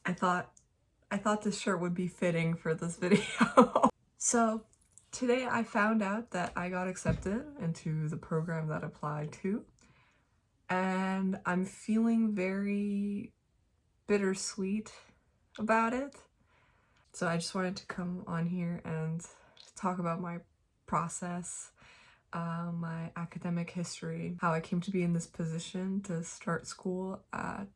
I thought this shirt would be fitting for this video. So today I found out that I got accepted into the program that I applied to, and I'm feeling very bittersweet about it. So I just wanted to come on here and talk about my process, my academic history, how I came to be in this position to start school at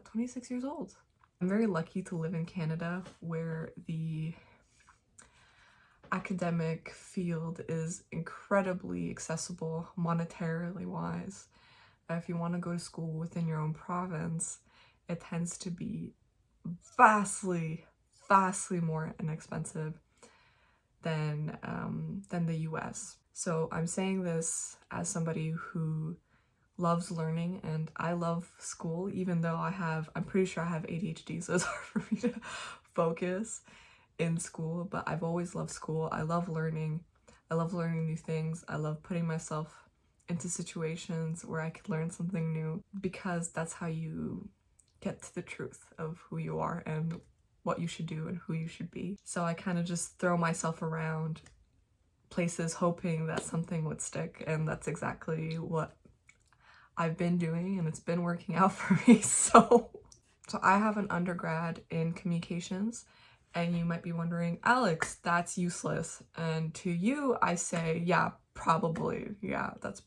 26 years old. I'm very lucky to live in Canada, where the academic field is incredibly accessible monetarily wise. If you want to go to school within your own province, it tends to be vastly more inexpensive than the US. So I'm saying this as somebody who loves learning, and I love school, even though I'm pretty sure I have ADHD, so it's hard for me to focus in school, but I've always loved school. I love learning. I love learning new things. I love putting myself into situations where I could learn something new, because that's how you get to the truth of who you are and what you should do and who you should be. So I kind of just throw myself around places hoping that something would stick, and that's exactly what I've been doing, and it's been working out for me. So I have an undergrad in communications, and you might be wondering, Alex, that's useless. And to you, I say, yeah, probably. Yeah, it's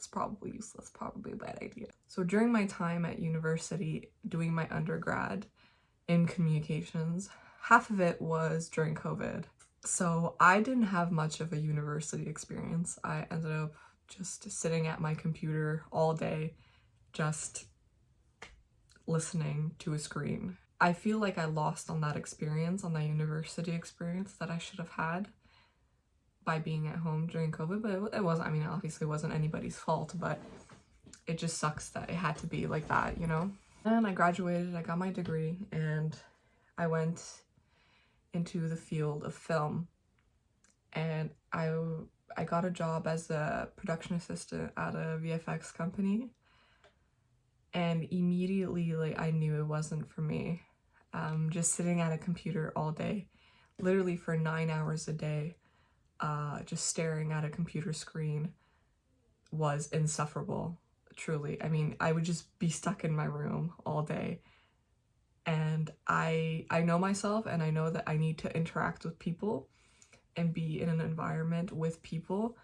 probably useless, probably a bad idea. So during my time at university doing my undergrad in communications, half of it was during COVID. So I didn't have much of a university experience. I ended up just sitting at my computer all day, just listening to a screen. I feel like I lost on that experience, on that university experience that I should have had by being at home during COVID, but it wasn't, I mean, obviously it wasn't anybody's fault, but it just sucks that it had to be like that, you know? And I graduated, I got my degree, and I went into the field of film, and I got a job as a production assistant at a VFX company, and immediately, like, I knew it wasn't for me. Just sitting at a computer all day, literally for 9 hours a day, just staring at a computer screen was insufferable, truly. I mean, I would just be stuck in my room all day. And I know myself, and I know that I need to interact with people and be in an environment with people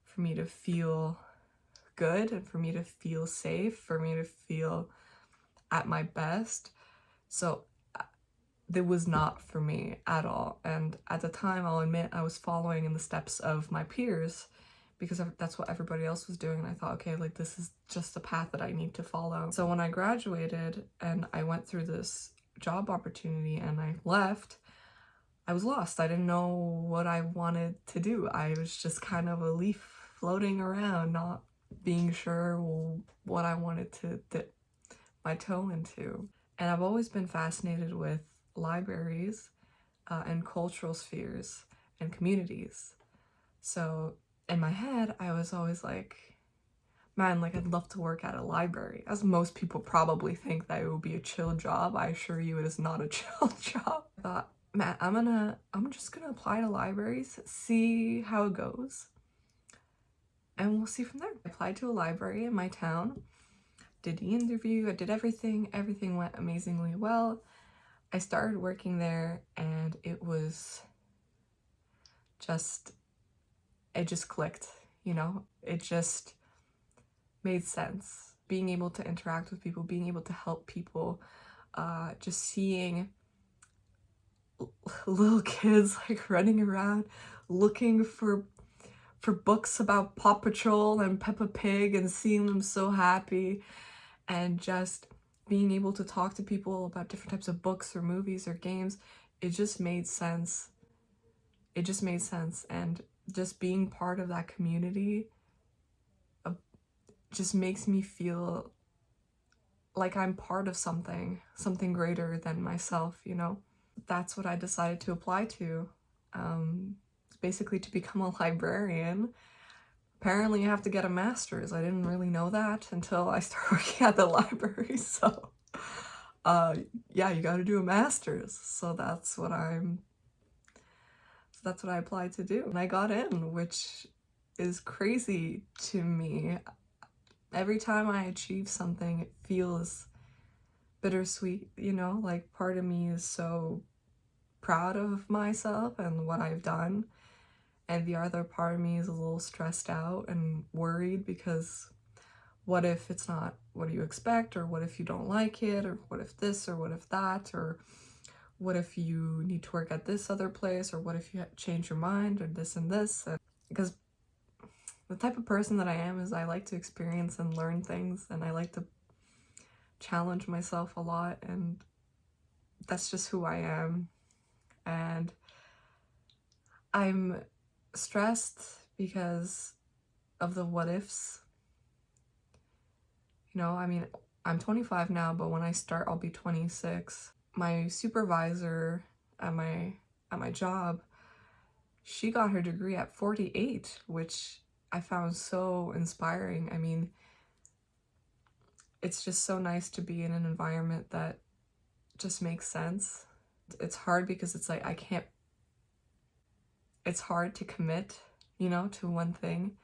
for me to feel good and for me to feel safe, for me to feel at my best. So that was not for me at all. And at the time, I'll admit, I was following in the steps of my peers because that's what everybody else was doing. And I thought, okay, like, this is just the path that I need to follow. So when I graduated and I went through this job opportunity and I left, I was lost. I didn't know what I wanted to do. I was just kind of a leaf floating around, not being sure what I wanted to dip my toe into. And I've always been fascinated with libraries and cultural spheres and communities. So in my head, I was always like, man, like, I'd love to work at a library. As most people probably think that it would be a chill job, I assure you it is not a chill job. I thought, man, I'm just gonna apply to libraries, see how it goes, and we'll see from there. I applied to a library in my town, did the interview, I did everything went amazingly well. I started working there, and it just clicked, you know? It just made sense. Being able to interact with people, being able to help people, just seeing little kids like running around looking for books about Paw Patrol and Peppa Pig and seeing them so happy, and just being able to talk to people about different types of books or movies or games, it just made sense. It just made sense. And just being part of that community just makes me feel like I'm part of something greater than myself, you know? That's what I decided to apply to. Basically to become a librarian. Apparently you have to get a master's. I didn't really know that until I started working at the library, so yeah, you gotta do a master's. So that's what I applied to do. And I got in, which is crazy to me. Every time I achieve something, it feels bittersweet, you know? Like, part of me is so proud of myself and what I've done. And the other part of me is a little stressed out and worried because what if it's not what you expect, or what if you don't like it, or what if this, or what if that, or what if you need to work at this other place, or what if you change your mind, or this and this. Because the type of person that I am is I like to experience and learn things, and I like to challenge myself a lot, and that's just who I am. And I'm stressed because of the what ifs. You know, I mean, I'm 25 now, but when I start, I'll be 26. My supervisor at my job, she got her degree at 48, which I found so inspiring. I mean, it's just so nice to be in an environment that just makes sense. It's hard because it's like it's hard to commit, you know, to one thing.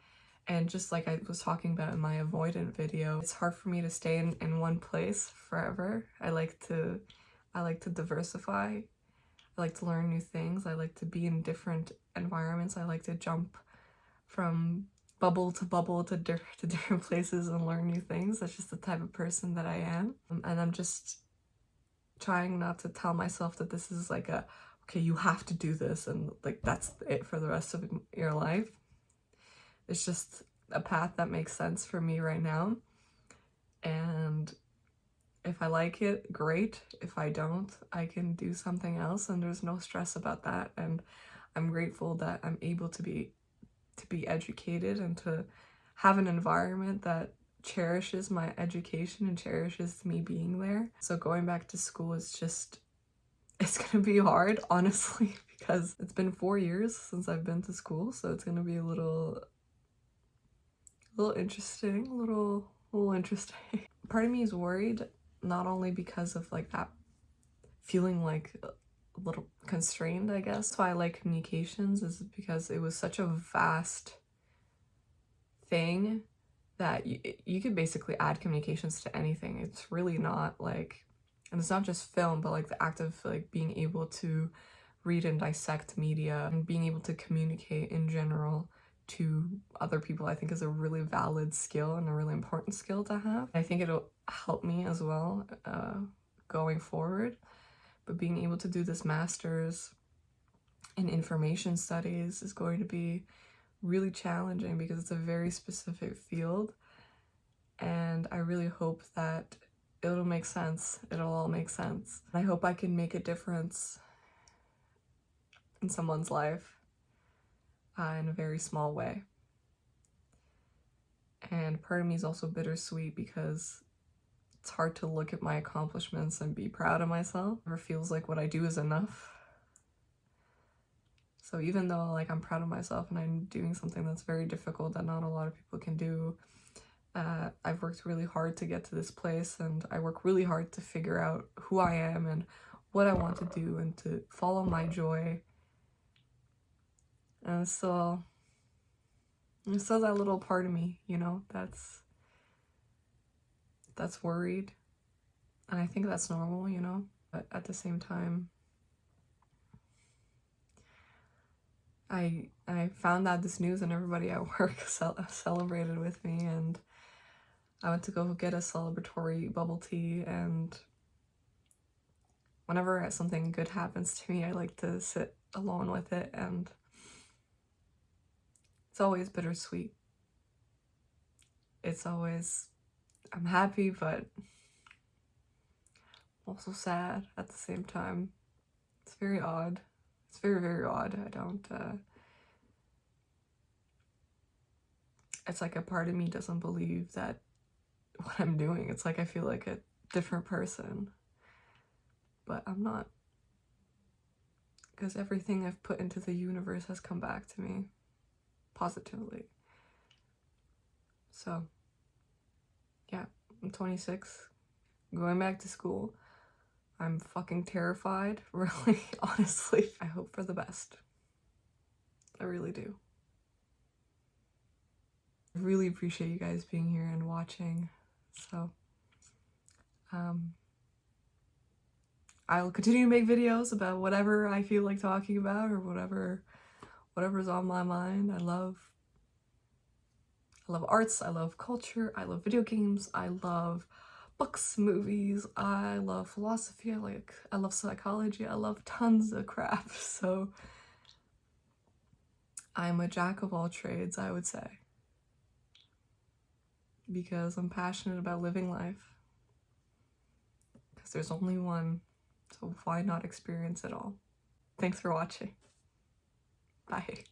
And just like I was talking about in my avoidant video, it's hard for me to stay in one place forever. I like to diversify. I like to learn new things. I like to be in different environments. I like to jump from bubble to different places and learn new things. That's just the type of person that I am. And I'm just trying not to tell myself that this is like okay, you have to do this and like that's it for the rest of your life. It's just a path that makes sense for me right now. And if I like it, great. If I don't, I can do something else, and there's no stress about that. And I'm grateful that I'm able to be educated and to have an environment that cherishes my education and cherishes me being there. So going back to school is just, it's gonna be hard, honestly, because it's been 4 years since I've been to school, so it's gonna be a little interesting, a little interesting. Part of me is worried, not only because of like that feeling like a little constrained, I guess. That's why I like communications, is because it was such a vast thing that you could basically add communications to anything. It's really not like, and it's not just film, but like the act of like being able to read and dissect media and being able to communicate in general to other people, I think is a really valid skill and a really important skill to have. I think it'll help me as well going forward. But being able to do this master's in information studies is going to be really challenging because it's a very specific field, and I really hope that it'll make sense. It'll all make sense. I hope I can make a difference in someone's life in a very small way. And part of me is also bittersweet because it's hard to look at my accomplishments and be proud of myself. It never feels like what I do is enough. So even though like I'm proud of myself and I'm doing something that's very difficult that not a lot of people can do, I've worked really hard to get to this place, and I work really hard to figure out who I am and what I want to do and to follow my joy. And still, there's still that little part of me, you know, that's worried. And I think that's normal, you know, but at the same time, I found out this news and everybody at work celebrated with me, and I went to go get a celebratory bubble tea, and whenever something good happens to me, I like to sit alone with it, and it's always bittersweet. It's always, I'm happy, but also sad at the same time. It's very odd. It's very, very odd. I don't, it's like a part of me doesn't believe that what I'm doing, it's like I feel like a different person, but I'm not, because everything I've put into the universe has come back to me positively. So yeah, I'm 26, going back to school. I'm fucking terrified, really, honestly. I hope for the best. I really do. I really appreciate you guys being here and watching. So, I'll continue to make videos about whatever I feel like talking about or whatever's on my mind. I love arts, I love culture, I love video games, I love books, movies, I love philosophy, I love psychology, I love tons of crap. So I'm a jack of all trades, I would say, because I'm passionate about living life, because there's only one, so why not experience it all? Thanks for watching. Bye.